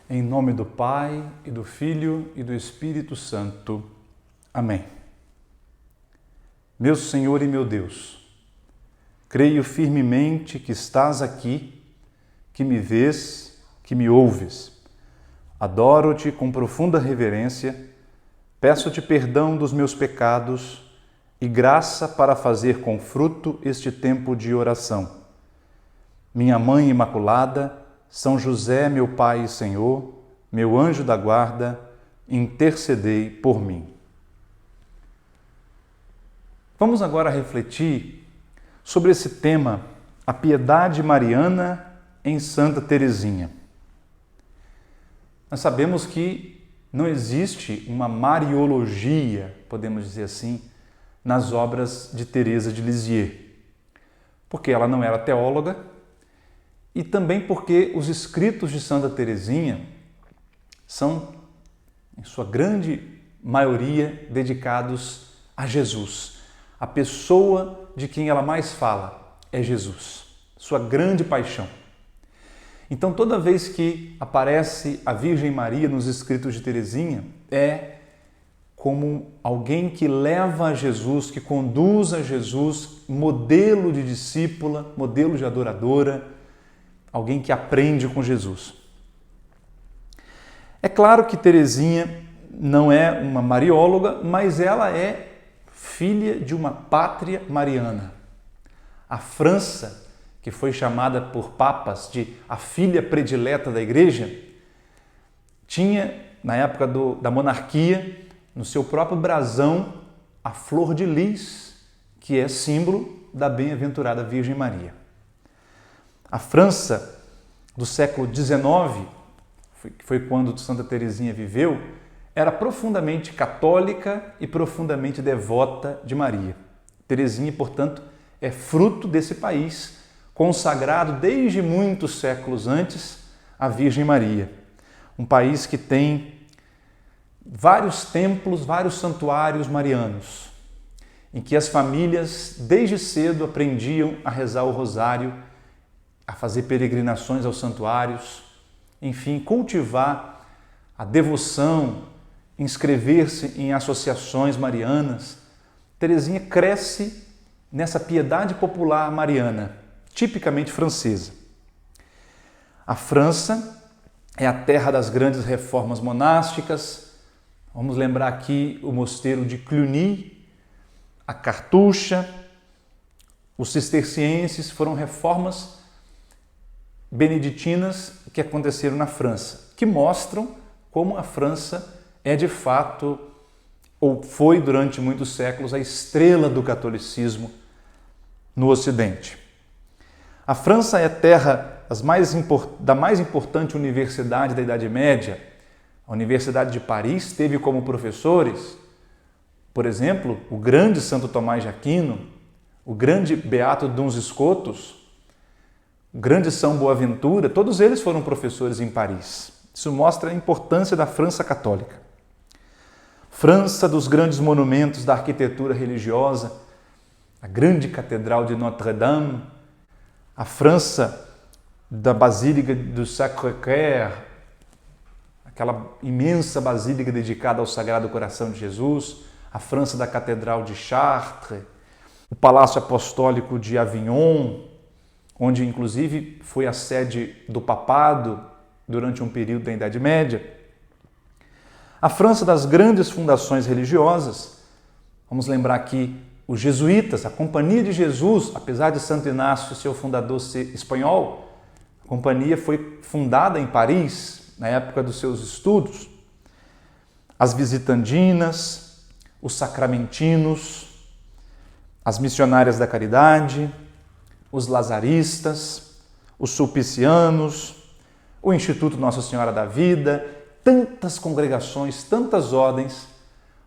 Em nome do Pai, e do Filho, e do Espírito Santo. Amém. Meu Senhor e meu Deus, creio firmemente que estás aqui, que me vês, que me ouves. Adoro-te com profunda reverência, peço-te perdão dos meus pecados e graça para fazer com fruto este tempo de oração. Minha Mãe Imaculada, São José, meu Pai e Senhor, meu anjo da guarda, intercedei por mim. Vamos agora refletir sobre esse tema, a piedade mariana em Santa Teresinha. Nós sabemos que não existe uma mariologia, podemos dizer assim, nas obras de Teresa de Lisieux, porque ela não era teóloga, e também porque os escritos de Santa Teresinha são, em sua grande maioria, dedicados a Jesus. A pessoa de quem ela mais fala é Jesus, sua grande paixão. Então, toda vez que aparece a Virgem Maria nos escritos de Teresinha, é como alguém que leva a Jesus, que conduz a Jesus, modelo de discípula, modelo de adoradora, alguém que aprende com Jesus. É claro que Teresinha não é uma marióloga, mas ela é filha de uma pátria mariana. A França, que foi chamada por papas de a filha predileta da Igreja, tinha, na época da monarquia, no seu próprio brasão, a flor de lis, que é símbolo da bem-aventurada Virgem Maria. A França do século XIX, que foi quando Santa Teresinha viveu, era profundamente católica e profundamente devota de Maria. Teresinha, portanto, é fruto desse país, consagrado desde muitos séculos antes à Virgem Maria. Um país que tem vários templos, vários santuários marianos, em que as famílias, desde cedo, aprendiam a rezar o rosário, a fazer peregrinações aos santuários, enfim, cultivar a devoção, inscrever-se em associações marianas. Teresinha cresce nessa piedade popular mariana, tipicamente francesa. A França é a terra das grandes reformas monásticas. Vamos lembrar aqui o mosteiro de Cluny, a Cartucha, os cistercienses. Foram reformas beneditinas que aconteceram na França, que mostram como a França é de fato, ou foi durante muitos séculos, a estrela do catolicismo no Ocidente. A França é a terra da mais importante universidade da Idade Média. A Universidade de Paris teve como professores, por exemplo, o grande Santo Tomás de Aquino, o grande Beato Duns Scotus, o grande São Boaventura. Todos eles foram professores em Paris. Isso mostra a importância da França católica. França dos grandes monumentos da arquitetura religiosa, a grande Catedral de Notre-Dame, a França da Basílica do Sacré-Cœur, aquela imensa basílica dedicada ao Sagrado Coração de Jesus, a França da Catedral de Chartres, o Palácio Apostólico de Avignon, onde inclusive foi a sede do papado durante um período da Idade Média. A França das grandes fundações religiosas. Vamos lembrar aqui os jesuítas, a Companhia de Jesus, apesar de Santo Inácio, seu fundador, ser espanhol, a companhia foi fundada em Paris, na época dos seus estudos. As visitandinas, os sacramentinos, as missionárias da caridade, os lazaristas, os sulpicianos, o Instituto Nossa Senhora da Vida. Tantas congregações, tantas ordens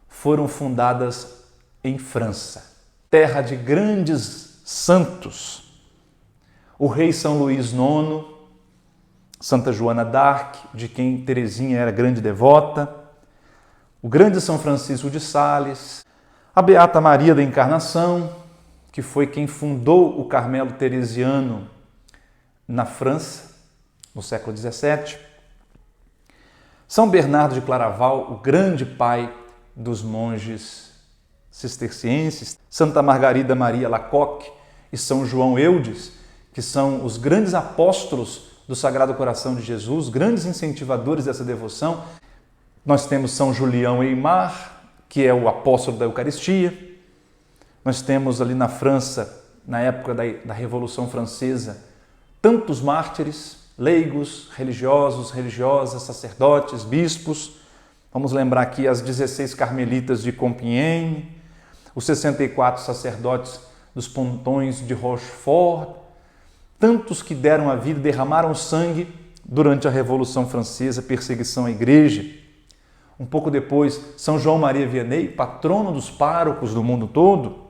foram fundadas em França, terra de grandes santos. O rei São Luís IX, Santa Joana d'Arc, de quem Teresinha era grande devota, o grande São Francisco de Sales, a Beata Maria da Encarnação, que foi quem fundou o Carmelo Teresiano na França, no século XVII, São Bernardo de Claraval, o grande pai dos monges cistercienses, Santa Margarida Maria Alacoque e São João Eudes, que são os grandes apóstolos do Sagrado Coração de Jesus, grandes incentivadores dessa devoção. Nós temos São Julião Eymar, que é o apóstolo da Eucaristia. Nós temos ali na França, na época da Revolução Francesa, tantos mártires, leigos, religiosos, religiosas, sacerdotes, bispos. Vamos lembrar aqui as 16 carmelitas de Compiègne, os 64 sacerdotes dos Pontões de Rochefort, tantos que deram a vida, derramaram sangue durante a Revolução Francesa, perseguição à igreja. Um pouco depois, São João Maria Vianney, patrono dos párocos do mundo todo,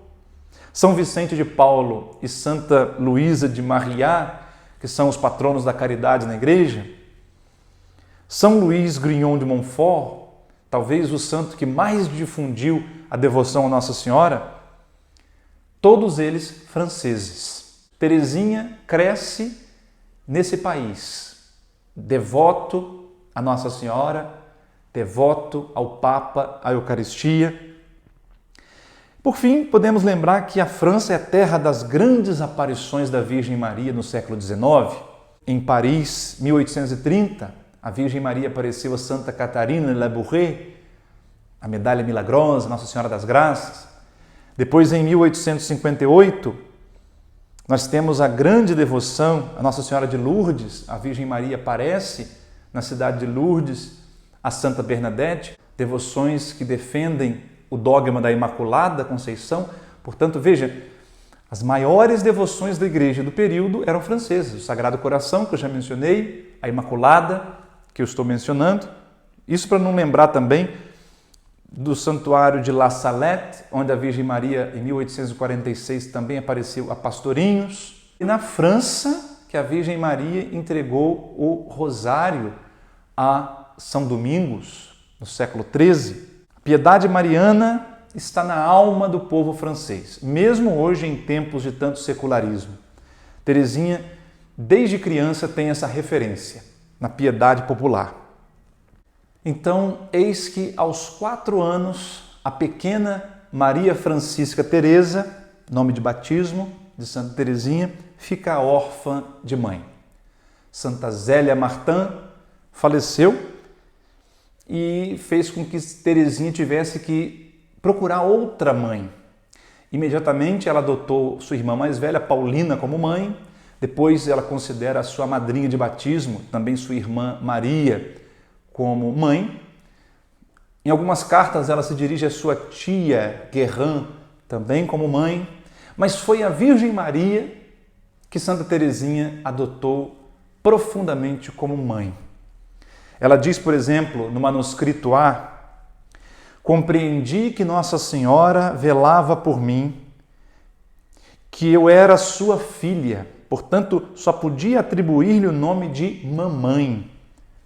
São Vicente de Paulo e Santa Luísa de Marillac, que são os patronos da caridade na igreja, São Luís Grignon de Montfort, talvez o santo que mais difundiu a devoção a Nossa Senhora, todos eles franceses. Teresinha cresce nesse país, devoto a Nossa Senhora, devoto ao Papa, à Eucaristia. Por fim, podemos lembrar que a França é a terra das grandes aparições da Virgem Maria no século XIX. Em Paris, 1830, a Virgem Maria apareceu a Santa Catarina de Labouré, a medalha milagrosa, Nossa Senhora das Graças. Depois, em 1858, nós temos a grande devoção a Nossa Senhora de Lourdes. A Virgem Maria aparece na cidade de Lourdes, a Santa Bernadette, devoções que defendem o dogma da Imaculada Conceição. Portanto, veja, as maiores devoções da igreja do período eram francesas. O Sagrado Coração, que eu já mencionei, a Imaculada, que eu estou mencionando. Isso para não lembrar também do Santuário de La Salette, onde a Virgem Maria, em 1846, também apareceu a Pastorinhos. E na França, que a Virgem Maria entregou o rosário a São Domingos, no século XIII. A piedade mariana está na alma do povo francês, mesmo hoje em tempos de tanto secularismo. Teresinha, desde criança, tem essa referência na piedade popular. Então, eis que aos 4 anos, a pequena Maria Francisca Teresa, nome de batismo de Santa Teresinha, fica órfã de mãe. Santa Zélia Martin faleceu e fez com que Teresinha tivesse que procurar outra mãe. Imediatamente ela adotou sua irmã mais velha, Paulina, como mãe. Depois ela considera a sua madrinha de batismo, também sua irmã Maria, como mãe. Em algumas cartas ela se dirige à sua tia Guerrin, também como mãe. Mas foi a Virgem Maria que Santa Teresinha adotou profundamente como mãe. Ela diz, por exemplo, no manuscrito A: compreendi que Nossa Senhora velava por mim, que eu era sua filha, portanto só podia atribuir-lhe o nome de mamãe,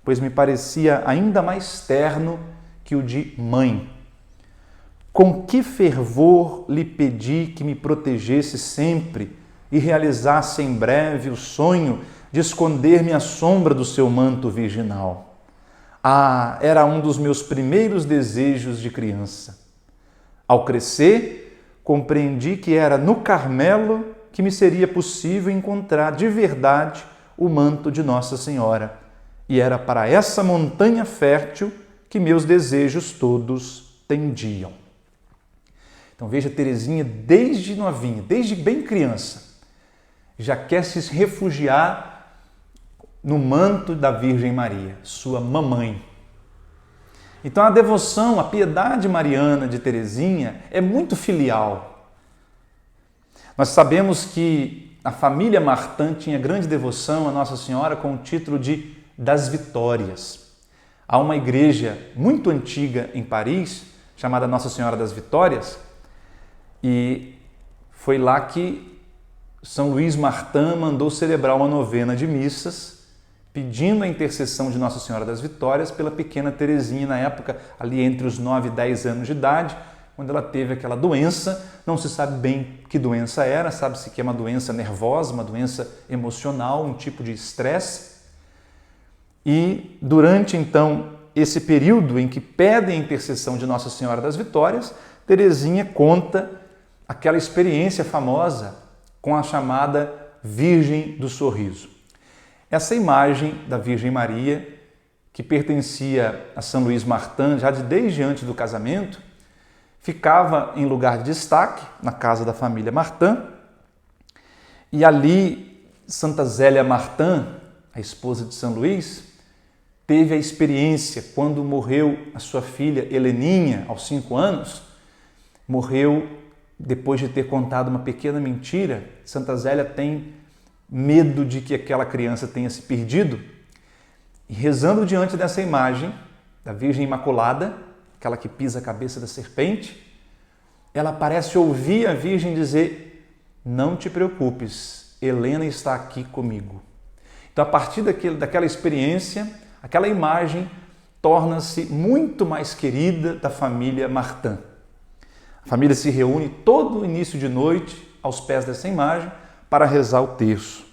pois me parecia ainda mais terno que o de mãe. Com que fervor lhe pedi que me protegesse sempre e realizasse em breve o sonho de esconder-me à sombra do seu manto virginal. Ah, era um dos meus primeiros desejos de criança. Ao crescer, compreendi que era no Carmelo que me seria possível encontrar de verdade o manto de Nossa Senhora. E era para essa montanha fértil que meus desejos todos tendiam. Então veja, Teresinha, desde novinha, desde bem criança, já quer se refugiar no manto da Virgem Maria, sua mamãe. Então a devoção, a piedade mariana de Teresinha é muito filial. Nós sabemos que a família Martin tinha grande devoção a Nossa Senhora com o título de das Vitórias. Há uma igreja muito antiga em Paris, chamada Nossa Senhora das Vitórias, e foi lá que São Luís Martin mandou celebrar uma novena de missas, pedindo a intercessão de Nossa Senhora das Vitórias pela pequena Teresinha, na época, ali entre os 9 e 10 anos de idade, quando ela teve aquela doença. Não se sabe bem que doença era, sabe-se que é uma doença nervosa, uma doença emocional, um tipo de estresse. E durante, então, esse período em que pedem a intercessão de Nossa Senhora das Vitórias, Teresinha conta aquela experiência famosa com a chamada Virgem do Sorriso. Essa imagem da Virgem Maria, que pertencia a São Luís Martin já desde antes do casamento, ficava em lugar de destaque na casa da família Martin, e ali Santa Zélia Martin, a esposa de São Luís, teve a experiência quando morreu a sua filha Heleninha, aos 5 anos, morreu depois de ter contado uma pequena mentira. Santa Zélia tem medo de que aquela criança tenha se perdido, e rezando diante dessa imagem da Virgem Imaculada, aquela que pisa a cabeça da serpente, ela parece ouvir a Virgem dizer: não te preocupes, Helena está aqui comigo. Então, a partir daquela experiência, aquela imagem torna-se muito mais querida da família Martin. A família se reúne todo início de noite aos pés dessa imagem para rezar o terço.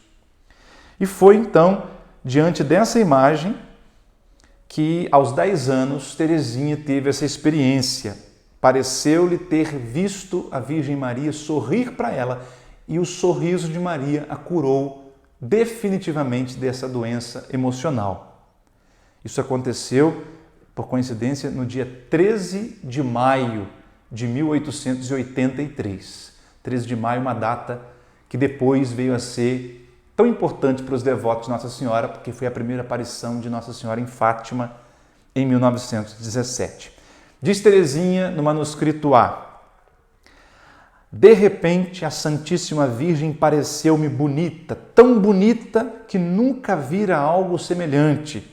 E foi então diante dessa imagem que, aos 10 anos, Teresinha teve essa experiência. Pareceu-lhe ter visto a Virgem Maria sorrir para ela, e o sorriso de Maria a curou definitivamente dessa doença emocional. Isso aconteceu, por coincidência, no dia 13 de maio de 1883. 13 de maio, uma data que depois veio a ser tão importante para os devotos de Nossa Senhora, porque foi a primeira aparição de Nossa Senhora em Fátima em 1917. Diz Teresinha no manuscrito A: de repente a Santíssima Virgem pareceu-me bonita, tão bonita que nunca vira algo semelhante.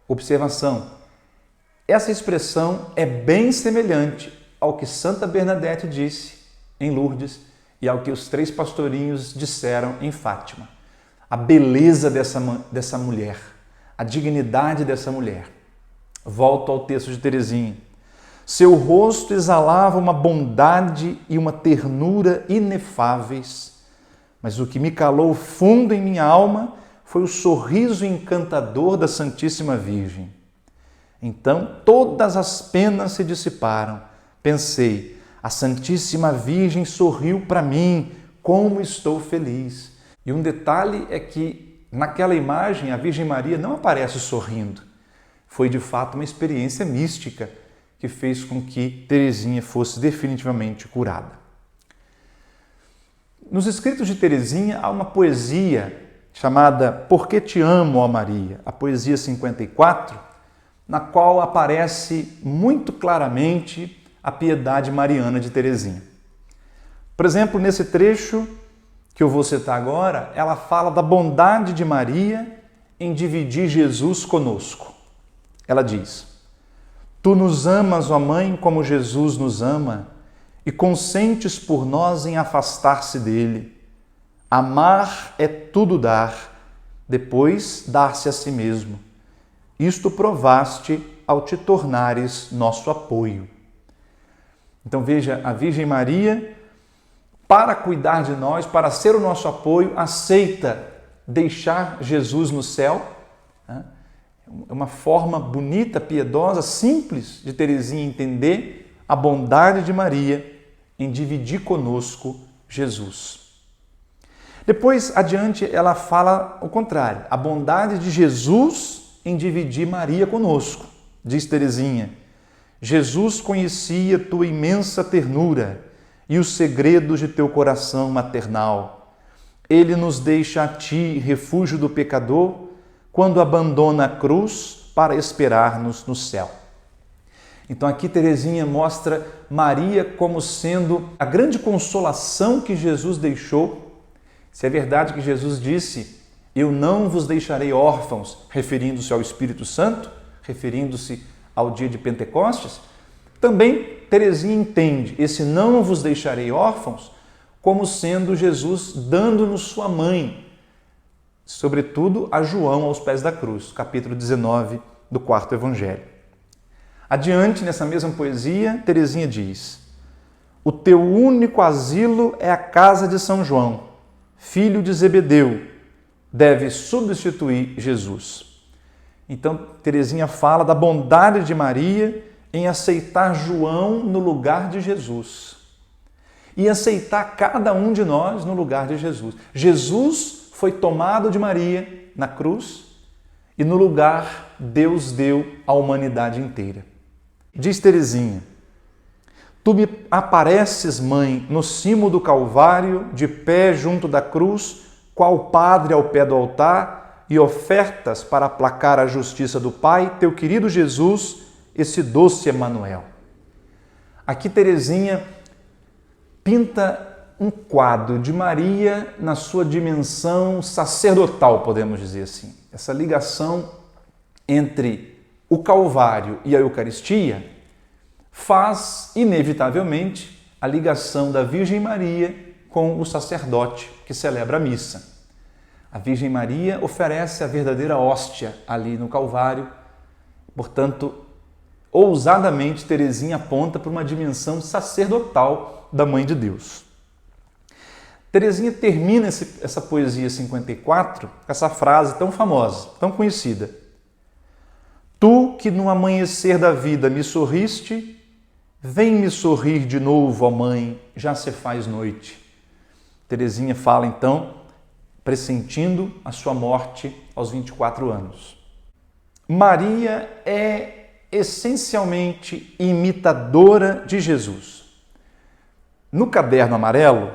Observação: essa expressão é bem semelhante ao que Santa Bernadette disse em Lourdes e ao que os 3 pastorinhos disseram em Fátima. A beleza dessa mulher, a dignidade dessa mulher. Volto ao texto de Teresinha. Seu rosto exalava uma bondade e uma ternura inefáveis, mas o que me calou fundo em minha alma foi o sorriso encantador da Santíssima Virgem. Então todas as penas se dissiparam. Pensei: a Santíssima Virgem sorriu para mim, como estou feliz. E um detalhe é que naquela imagem a Virgem Maria não aparece sorrindo. Foi de fato uma experiência mística que fez com que Teresinha fosse definitivamente curada. Nos escritos de Teresinha há uma poesia chamada Por que te amo, ó Maria, a poesia 54, na qual aparece muito claramente a piedade mariana de Teresinha. Por exemplo, nesse trecho que eu vou citar agora, ela fala da bondade de Maria em dividir Jesus conosco. Ela diz: tu nos amas, ó Mãe, como Jesus nos ama, e consentes por nós em afastar-se dele. Amar é tudo dar, depois dar-se a si mesmo. Isto provaste ao te tornares nosso apoio. Então veja, a Virgem Maria, para cuidar de nós, para ser o nosso apoio, aceita deixar Jesus no céu. É uma forma bonita, piedosa, simples de Teresinha entender a bondade de Maria em dividir conosco Jesus. Depois, adiante, ela fala o contrário, a bondade de Jesus em dividir Maria conosco. Diz Teresinha: Jesus conhecia tua imensa ternura e os segredos de teu coração maternal. Ele nos deixa a ti, refúgio do pecador, quando abandona a cruz para esperar-nos no céu. Então aqui Teresinha mostra Maria como sendo a grande consolação que Jesus deixou. Se é verdade que Jesus disse: eu não vos deixarei órfãos, referindo-se ao Espírito Santo, referindo-se ao dia de Pentecostes, também Teresinha entende esse não vos deixarei órfãos como sendo Jesus dando-nos sua mãe, sobretudo a João aos pés da cruz, capítulo 19 do 4º Evangelho. Adiante, nessa mesma poesia, Teresinha diz: o teu único asilo é a casa de São João, filho de Zebedeu, deve substituir Jesus. Então, Teresinha fala da bondade de Maria em aceitar João no lugar de Jesus e aceitar cada um de nós no lugar de Jesus. Jesus foi tomado de Maria na cruz e no lugar Deus deu à humanidade inteira. Diz Teresinha: tu me apareces, mãe, no cimo do Calvário, de pé junto da cruz, qual padre ao pé do altar, e ofertas para aplacar a justiça do Pai, teu querido Jesus, esse doce Emanuel. Aqui Teresinha pinta um quadro de Maria na sua dimensão sacerdotal, podemos dizer assim. Essa ligação entre o Calvário e a Eucaristia faz, inevitavelmente, a ligação da Virgem Maria com o sacerdote que celebra a missa. A Virgem Maria oferece a verdadeira hóstia ali no Calvário, portanto, ousadamente, Teresinha aponta para uma dimensão sacerdotal da Mãe de Deus. Teresinha termina essa poesia 54 com essa frase tão famosa, tão conhecida: tu que no amanhecer da vida me sorriste, vem me sorrir de novo, ó Mãe, já se faz noite. Teresinha fala então, pressentindo a sua morte aos 24 anos. Maria é essencialmente imitadora de Jesus. No Caderno Amarelo,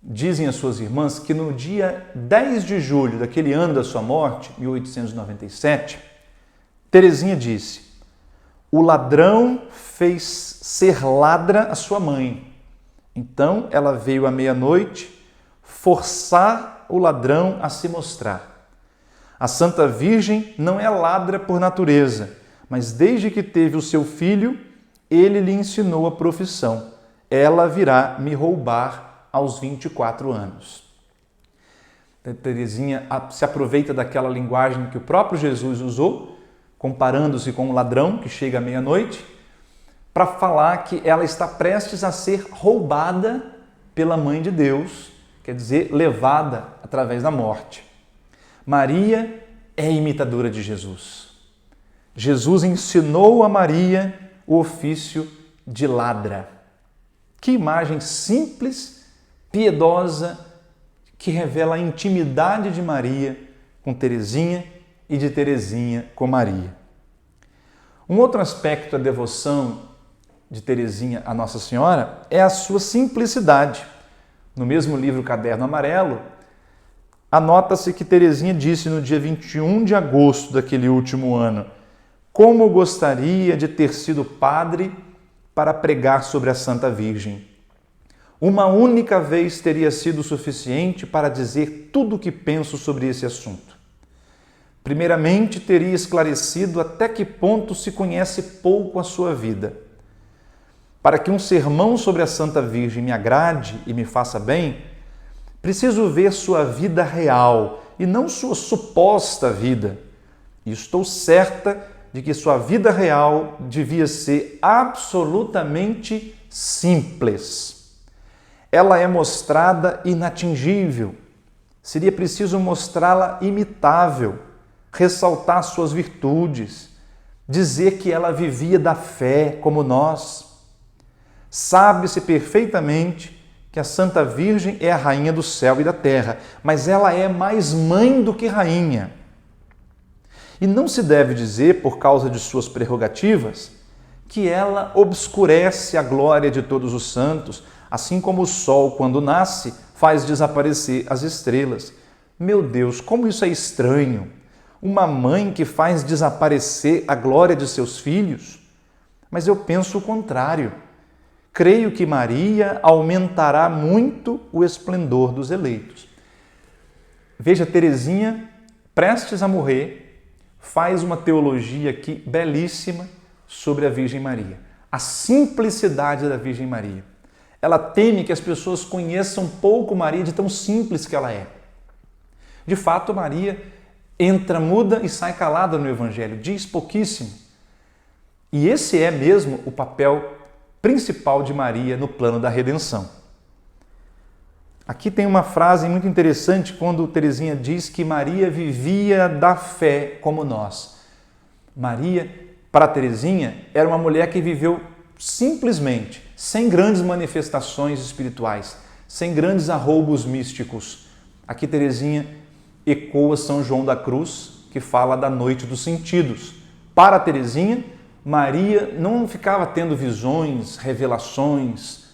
dizem as suas irmãs que no dia 10 de julho daquele ano da sua morte, 1897, Teresinha disse: o ladrão fez ser ladra a sua mãe. Então ela veio à meia-noite forçar o ladrão a se mostrar. A Santa Virgem não é ladra por natureza, mas desde que teve o seu filho, ele lhe ensinou a profissão. Ela virá me roubar aos 24 anos. Teresinha se aproveita daquela linguagem que o próprio Jesus usou, comparando-se com um ladrão que chega à meia-noite, para falar que ela está prestes a ser roubada pela Mãe de Deus, quer dizer, levada através da morte. Maria é imitadora de Jesus. Jesus ensinou a Maria o ofício de ladra. Que imagem simples, piedosa, que revela a intimidade de Maria com Teresinha e de Teresinha com Maria. Um outro aspecto da devoção de Teresinha a Nossa Senhora é a sua simplicidade. No mesmo livro Caderno Amarelo, anota-se que Teresinha disse no dia 21 de agosto daquele último ano: como gostaria de ter sido padre para pregar sobre a Santa Virgem. Uma única vez teria sido suficiente para dizer tudo o que penso sobre esse assunto. Primeiramente, teria esclarecido até que ponto se conhece pouco a sua vida. Para que um sermão sobre a Santa Virgem me agrade e me faça bem, preciso ver sua vida real e não sua suposta vida. E estou certa de que sua vida real devia ser absolutamente simples. Ela é mostrada inatingível. Seria preciso mostrá-la imitável, ressaltar suas virtudes, dizer que ela vivia da fé como nós. Sabe-se perfeitamente que a Santa Virgem é a rainha do céu e da terra, mas ela é mais mãe do que rainha. E não se deve dizer, por causa de suas prerrogativas, que ela obscurece a glória de todos os santos, assim como o sol, quando nasce, faz desaparecer as estrelas. Meu Deus, como isso é estranho! Uma mãe que faz desaparecer a glória de seus filhos? Mas eu penso o contrário. Creio que Maria aumentará muito o esplendor dos eleitos. Veja, Teresinha, prestes a morrer, faz uma teologia aqui belíssima sobre a Virgem Maria. A simplicidade da Virgem Maria. Ela teme que as pessoas conheçam pouco Maria de tão simples que ela é. De fato, Maria entra muda e sai calada no Evangelho, diz pouquíssimo. E esse é mesmo o papel principal de Maria no plano da redenção. Aqui tem uma frase muito interessante quando Teresinha diz que Maria vivia da fé como nós. Maria, para Teresinha, era uma mulher que viveu simplesmente, sem grandes manifestações espirituais, sem grandes arroubos místicos. Aqui Teresinha ecoa São João da Cruz, que fala da noite dos sentidos. Para Teresinha, Maria não ficava tendo visões, revelações,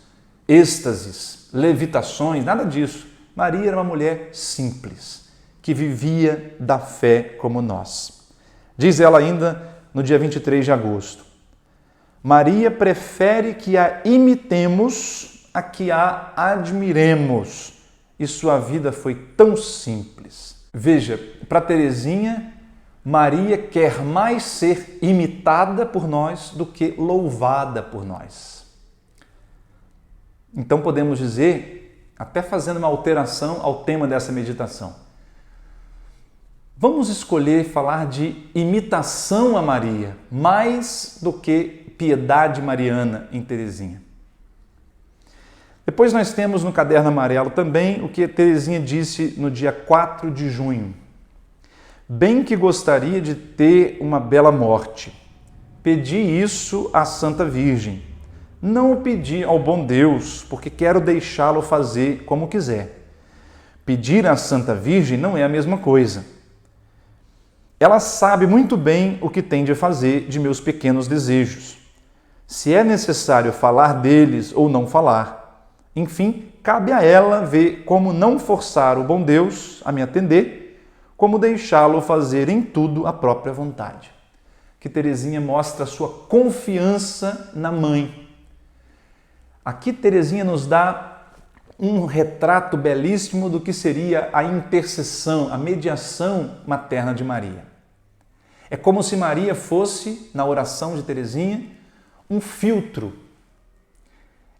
êxtases, levitações, nada disso. Maria era uma mulher simples, que vivia da fé como nós. Diz ela ainda no dia 23 de agosto, Maria prefere que a imitemos a que a admiremos, e sua vida foi tão simples. Veja, para Teresinha, Maria quer mais ser imitada por nós do que louvada por nós. Então podemos dizer, até fazendo uma alteração ao tema dessa meditação, vamos escolher falar de imitação a Maria, mais do que piedade mariana em Teresinha. Depois nós temos no caderno amarelo também o que Teresinha disse no dia 4 de junho. Bem que gostaria de ter uma bela morte. Pedi isso à Santa Virgem. Não o pedi ao bom Deus, porque quero deixá-lo fazer como quiser. Pedir à Santa Virgem não é a mesma coisa. Ela sabe muito bem o que tem de fazer de meus pequenos desejos. Se é necessário falar deles ou não falar, enfim, cabe a ela ver como não forçar o bom Deus a me atender, como deixá-lo fazer em tudo a própria vontade. Que Teresinha mostra a sua confiança na mãe. Aqui Teresinha nos dá um retrato belíssimo do que seria a intercessão, a mediação materna de Maria. É como se Maria fosse, na oração de Teresinha, um filtro.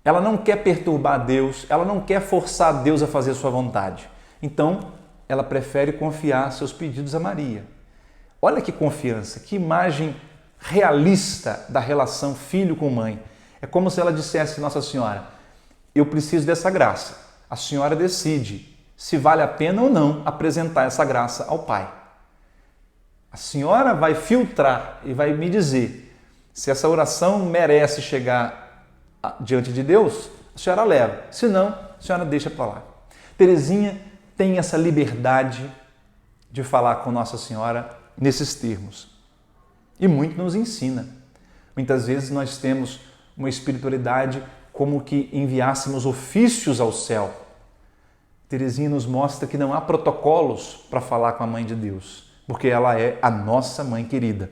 Ela não quer perturbar Deus, ela não quer forçar Deus a fazer sua vontade. Então, ela prefere confiar seus pedidos a Maria. Olha que confiança, que imagem realista da relação filho com mãe. É como se ela dissesse, Nossa Senhora, eu preciso dessa graça. A senhora decide se vale a pena ou não apresentar essa graça ao Pai. A senhora vai filtrar e vai me dizer se essa oração merece chegar diante de Deus, a senhora leva. Se não, a senhora deixa para lá. Teresinha tem essa liberdade de falar com Nossa Senhora nesses termos. E muito nos ensina. Muitas vezes nós temos uma espiritualidade como que enviássemos ofícios ao céu. Teresinha nos mostra que não há protocolos para falar com a Mãe de Deus, porque ela é a nossa Mãe querida.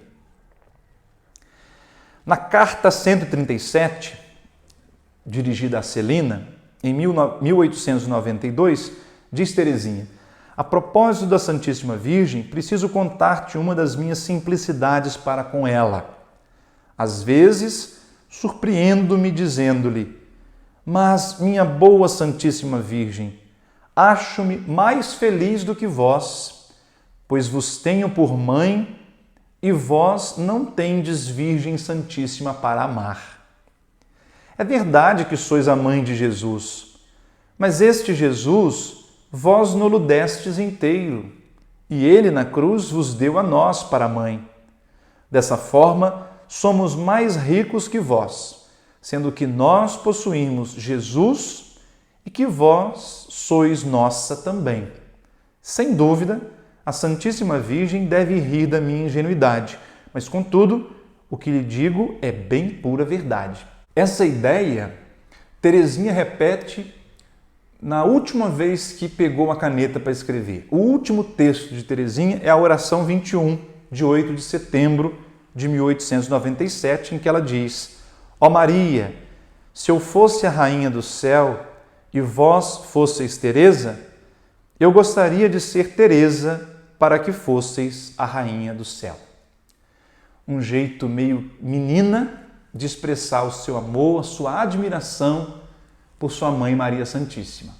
Na carta 137, dirigida a Celina, em 1892, diz Teresinha, a propósito da Santíssima Virgem, preciso contar-te uma das minhas simplicidades para com ela. Às vezes, surpreendo-me dizendo-lhe, mas, minha boa Santíssima Virgem, acho-me mais feliz do que vós, pois vos tenho por mãe e vós não tendes Virgem Santíssima para amar. É verdade que sois a mãe de Jesus, mas este Jesus vós no-lo destes inteiro, e ele na cruz vos deu a nós para mãe. Dessa forma, somos mais ricos que vós, sendo que nós possuímos Jesus e que vós sois nossa também. Sem dúvida, a Santíssima Virgem deve rir da minha ingenuidade, mas, contudo, o que lhe digo é bem pura verdade. Essa ideia, Teresinha repete na última vez que pegou uma caneta para escrever. O último texto de Teresinha é a oração 21, de 8 de setembro de 1897, em que ela diz, ó Maria, se eu fosse a rainha do céu e vós fosseis Teresa, eu gostaria de ser Teresa para que fosseis a rainha do céu. Um jeito meio menina de expressar o seu amor, a sua admiração por sua mãe Maria Santíssima.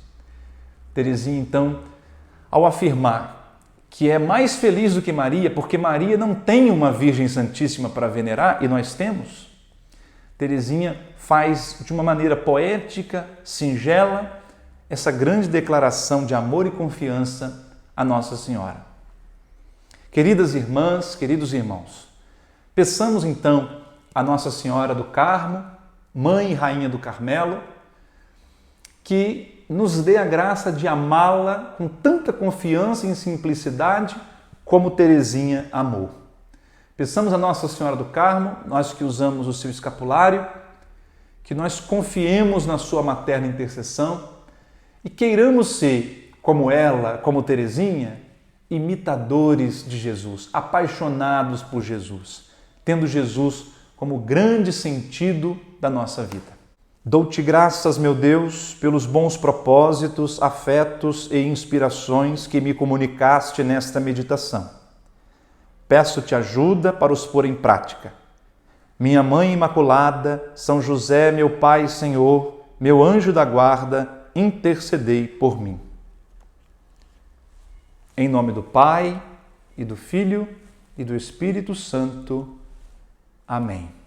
Teresinha, então, ao afirmar que é mais feliz do que Maria, porque Maria não tem uma Virgem Santíssima para venerar, e nós temos, Teresinha faz de uma maneira poética, singela, essa grande declaração de amor e confiança a Nossa Senhora. Queridas irmãs, queridos irmãos, peçamos então a Nossa Senhora do Carmo, Mãe e Rainha do Carmelo, que nos dê a graça de amá-la com tanta confiança e simplicidade como Teresinha amou. Peçamos a Nossa Senhora do Carmo, nós que usamos o seu escapulário, que nós confiemos na sua materna intercessão e queiramos ser, como ela, como Teresinha, imitadores de Jesus, apaixonados por Jesus, tendo Jesus como grande sentido da nossa vida. Dou-te graças, meu Deus, pelos bons propósitos, afetos e inspirações que me comunicaste nesta meditação. Peço-te ajuda para os pôr em prática. Minha Mãe Imaculada, São José, meu Pai e Senhor, meu anjo da guarda, intercedei por mim. Em nome do Pai, e do Filho, e do Espírito Santo. Amém.